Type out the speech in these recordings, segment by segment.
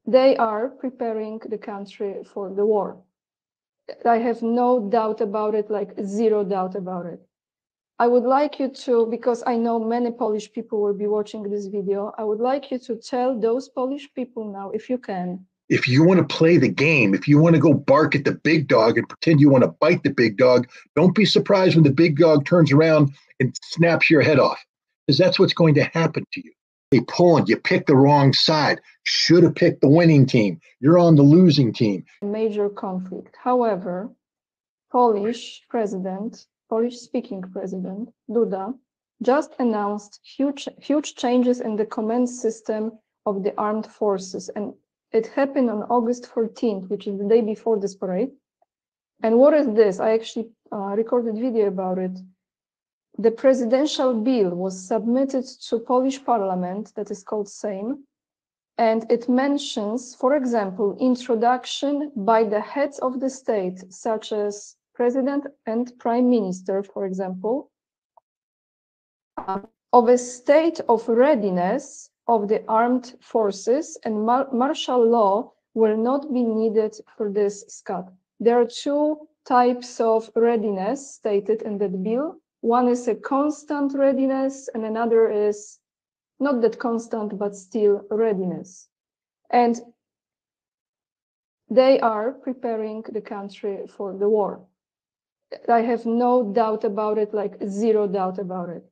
They are preparing the country for the war. I have no doubt about it, like zero doubt about it. I would like you to, because I know many Polish people will be watching this video, I would like you to tell those Polish people now, if you can. If you want to play the game, if you want to go bark at the big dog and pretend you want to bite the big dog, don't be surprised when the big dog turns around and snaps your head off, because that's what's going to happen to you. Hey, Poland, you picked the wrong side. Should have picked the winning team. You're on the losing team. Major conflict. However, Polish-speaking President Duda just announced huge changes in the command system of the armed forces. And it happened on August 14th, which is the day before this parade. And what is this? I actually recorded video about it. The presidential bill was submitted to Polish parliament, that is called Sejm, and it mentions, for example, introduction by the heads of the state, such as president and prime minister, for example, of a state of readiness of the armed forces, and martial law will not be needed for this, Scott. There are two types of readiness stated in that bill. One is a constant readiness, and another is not that constant, but still readiness. And they are preparing the country for the war. I have no doubt about it, like zero doubt about it.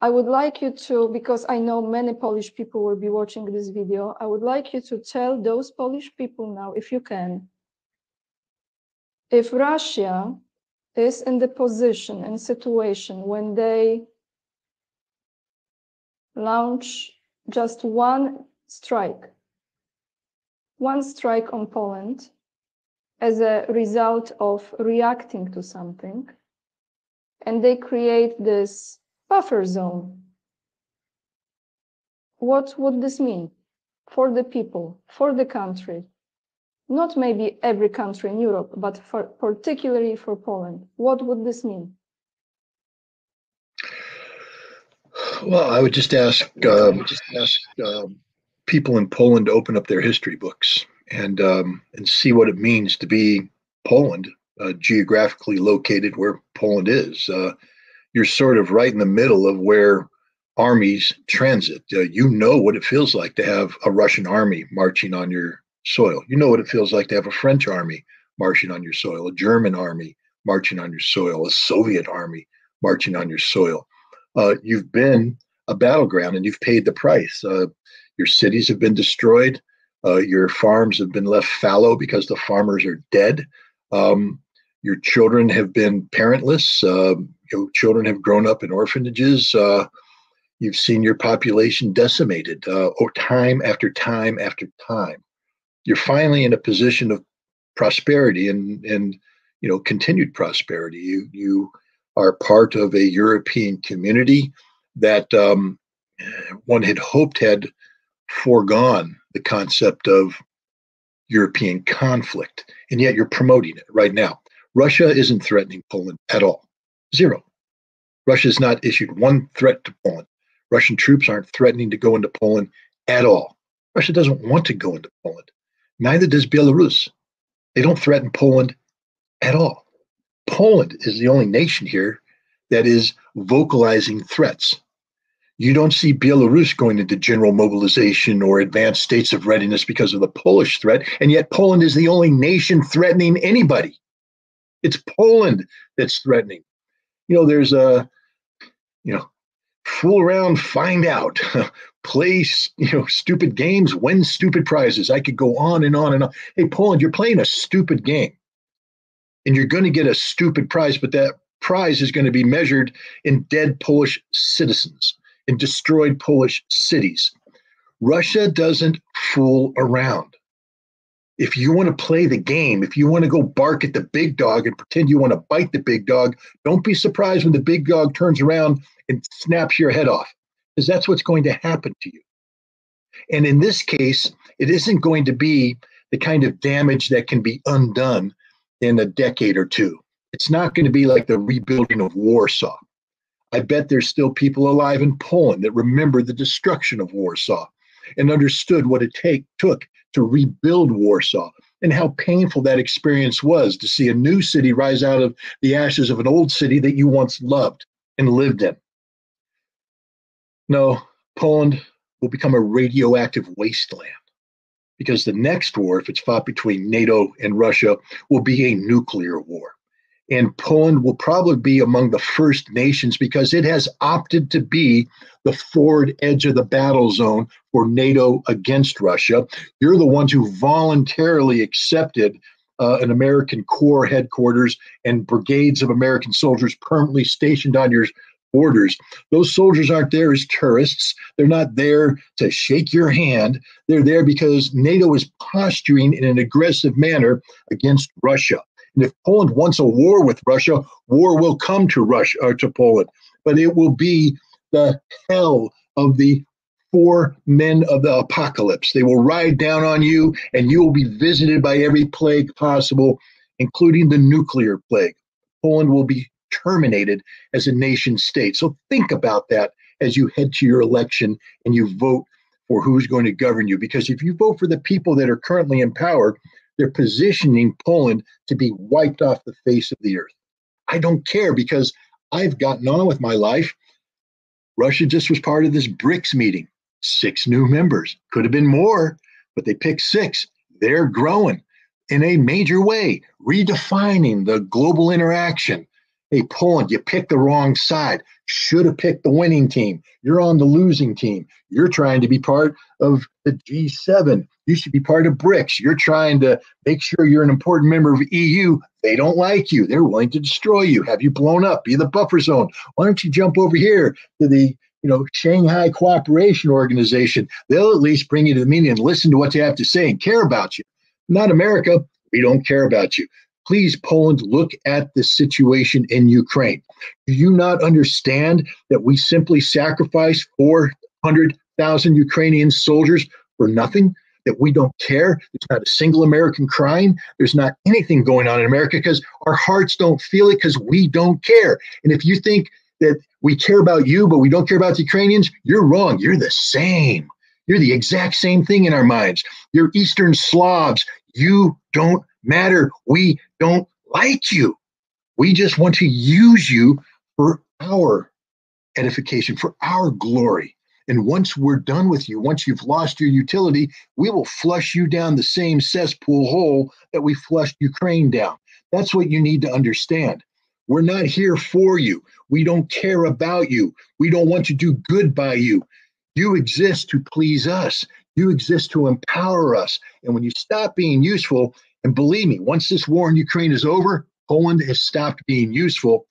I would like you to, because I know many Polish people will be watching this video, I would like you to tell those Polish people now, if you can, if Russia is in the position and situation when they launch just one strike on Poland as a result of reacting to something, and they create this buffer zone. What would this mean for the people, for the country? Not maybe every country in Europe, but particularly for Poland. What would this mean? Well, I would just ask people in Poland to open up their history books and see what it means to be Poland, geographically located where Poland is. You're sort of right in the middle of where armies transit. You know what it feels like to have a Russian army marching on your soil. You know what it feels like to have a French army marching on your soil, a German army marching on your soil, a Soviet army marching on your soil. You've been a battleground and you've paid the price. Your cities have been destroyed. Your farms have been left fallow because the farmers are dead. Your children have been parentless. Your children have grown up in orphanages. You've seen your population decimated time after time after time. You're finally in a position of prosperity and continued prosperity. You are part of a European community that one had hoped had foregone the concept of European conflict, and yet you're promoting it right now. Russia isn't threatening Poland at all. Zero. Russia has not issued one threat to Poland. Russian troops aren't threatening to go into Poland at all. Russia doesn't want to go into Poland. Neither does Belarus. They don't threaten Poland at all. Poland is the only nation here that is vocalizing threats. You don't see Belarus going into general mobilization or advanced states of readiness because of the Polish threat, and yet Poland is the only nation threatening anybody. It's Poland that's threatening. There's a, fool around, find out, play, stupid games, win stupid prizes. I could go on and on and on. Hey, Poland, you're playing a stupid game and you're going to get a stupid prize, but that prize is going to be measured in dead Polish citizens, in destroyed Polish cities. Russia doesn't fool around. If you want to play the game, if you want to go bark at the big dog and pretend you want to bite the big dog, don't be surprised when the big dog turns around and snaps your head off, because that's what's going to happen to you. And in this case, it isn't going to be the kind of damage that can be undone in a decade or two. It's not going to be like the rebuilding of Warsaw. I bet there's still people alive in Poland that remember the destruction of Warsaw and understood what it took to rebuild Warsaw, and how painful that experience was to see a new city rise out of the ashes of an old city that you once loved and lived in. No, Poland will become a radioactive wasteland, because the next war, if it's fought between NATO and Russia, will be a nuclear war. And Poland will probably be among the first nations because it has opted to be the forward edge of the battle zone for NATO against Russia. You're the ones who voluntarily accepted an American corps headquarters and brigades of American soldiers permanently stationed on your borders. Those soldiers aren't there as tourists. They're not there to shake your hand. They're there because NATO is posturing in an aggressive manner against Russia. And if Poland wants a war with Russia, war will come to Russia or to Poland, but it will be the hell of the four men of the apocalypse. They will ride down on you, and you will be visited by every plague possible, including the nuclear plague. Poland will be terminated as a nation state. So think about that as you head to your election and you vote for who's going to govern you. Because if you vote for the people that are currently in power, they're positioning Poland to be wiped off the face of the earth. I don't care, because I've gotten on with my life. Russia just was part of this BRICS meeting. 6 new members. Could have been more, but they picked 6. They're growing in a major way, redefining the global interaction. Hey, Poland, you picked the wrong side. Should have picked the winning team. You're on the losing team. You're trying to be part of the G7. You should be part of BRICS. You're trying to make sure you're an important member of EU. They don't like you. They're willing to destroy you, have you blown up, be the buffer zone. Why don't you jump over here to the Shanghai Cooperation Organization? They'll at least bring you to the meeting and listen to what you have to say and care about you. Not America. We don't care about you. Please, Poland, look at the situation in Ukraine. Do you not understand that we simply sacrificed 400,000 Ukrainian soldiers for nothing? That we don't care? There's not a single American crying. There's not anything going on in America because our hearts don't feel it, because we don't care. And if you think that we care about you, but we don't care about the Ukrainians, you're wrong. You're the same. You're the exact same thing in our minds. You're Eastern Slavs. You don't matter. We don't like you. We just want to use you for our edification, for our glory. And once we're done with you, once you've lost your utility, we will flush you down the same cesspool hole that we flushed Ukraine down. That's what you need to understand. We're not here for you. We don't care about you. We don't want to do good by you. You exist to please us. You exist to empower us. And when you stop being useful, and believe me, once this war in Ukraine is over, Poland has stopped being useful,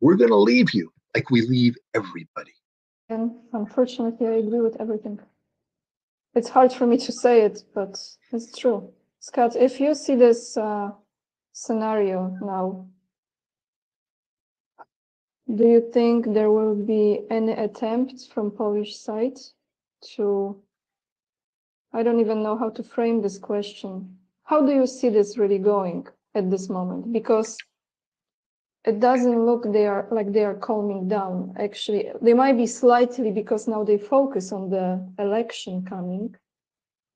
we're going to leave you like we leave everybody. And unfortunately, I agree with everything. It's hard for me to say it, but it's true. Scott, if you see this scenario now, do you think there will be any attempts from Polish side to, I don't even know how to frame this question. How do you see this really going at this moment? Because it doesn't look they are calming down. Actually, they might be slightly, because now they focus on the election coming,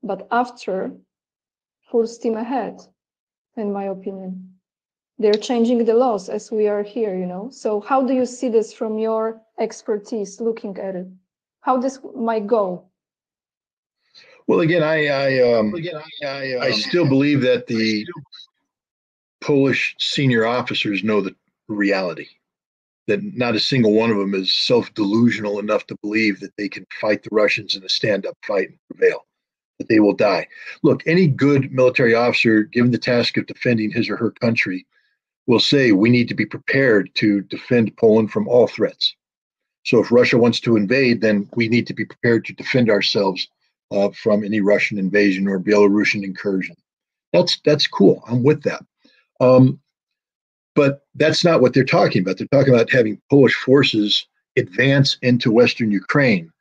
but after, full steam ahead, in my opinion. They're changing the laws as we are here, So how do you see this from your expertise looking at it? How this might go? Well, again, I still believe that the Polish senior officers know the reality, that not a single one of them is self-delusional enough to believe that they can fight the Russians in a stand-up fight and prevail, that they will die. Look, any good military officer, given the task of defending his or her country, will say we need to be prepared to defend Poland from all threats. So if Russia wants to invade, then we need to be prepared to defend ourselves from any Russian invasion or Belarusian incursion. That's cool. I'm with that. But that's not what they're talking about. They're talking about having Polish forces advance into Western Ukraine,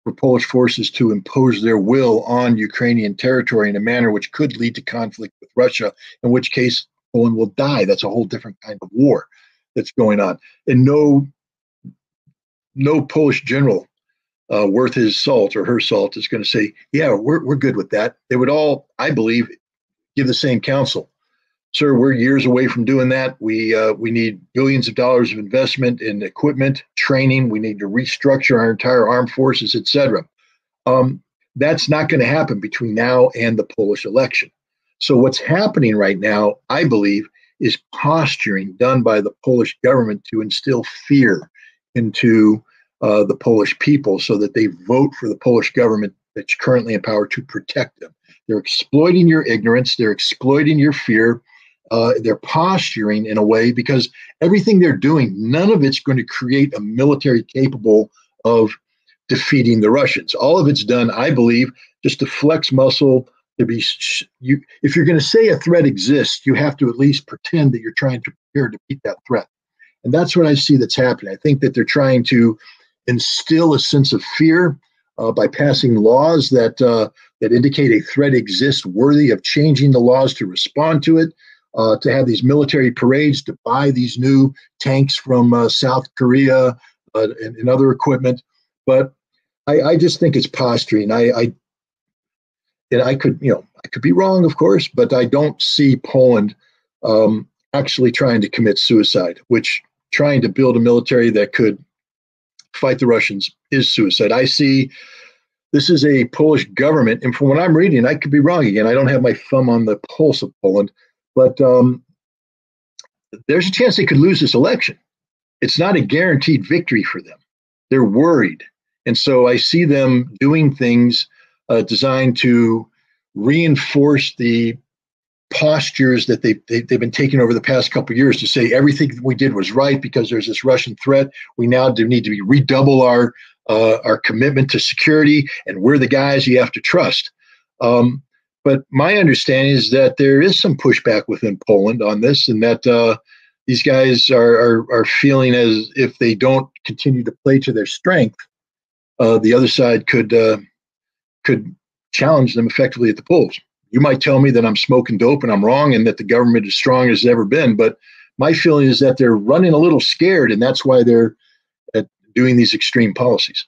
for Polish forces to impose their will on Ukrainian territory in a manner which could lead to conflict with Russia, in which case Poland will die. That's a whole different kind of war that's going on. And no Polish general worth his salt or her salt is going to say, yeah, we're good with that. They would all, I believe, give the same counsel. Sir, we're years away from doing that. We need billions of dollars of investment in equipment, training. We need to restructure our entire armed forces, et cetera. That's not going to happen between now and the Polish election. So what's happening right now, I believe, is posturing done by the Polish government to instill fear into the Polish people so that they vote for the Polish government that's currently in power to protect them. They're exploiting your ignorance. They're exploiting your fear. They're posturing in a way because everything they're doing, none of it's going to create a military capable of defeating the Russians. All of it's done, I believe, just to flex muscle. To be, if you're going to say a threat exists, you have to at least pretend that you're trying to prepare to beat that threat. And that's what I see that's happening. I think that they're trying to instill a sense of fear by passing laws that indicate a threat exists worthy of changing the laws to respond to it. To have these military parades, to buy these new tanks from South Korea and other equipment. But I just think it's posturing. I could be wrong, of course, but I don't see Poland actually trying to commit suicide, which trying to build a military that could fight the Russians is suicide. I see this is a Polish government, and from what I'm reading, I could be wrong again. I don't have my thumb on the pulse of Poland. But there's a chance they could lose this election. It's not a guaranteed victory for them. They're worried. And so I see them doing things designed to reinforce the postures that they've been taking over the past couple of years to say everything we did was right because there's this Russian threat. We now do need to redouble our commitment to security, and we're the guys you have to trust. But my understanding is that there is some pushback within Poland on this, and that these guys are feeling as if they don't continue to play to their strength, the other side could challenge them effectively at the polls. You might tell me that I'm smoking dope and I'm wrong, and that the government is strong as it's ever been. But my feeling is that they're running a little scared, and that's why they're doing these extreme policies.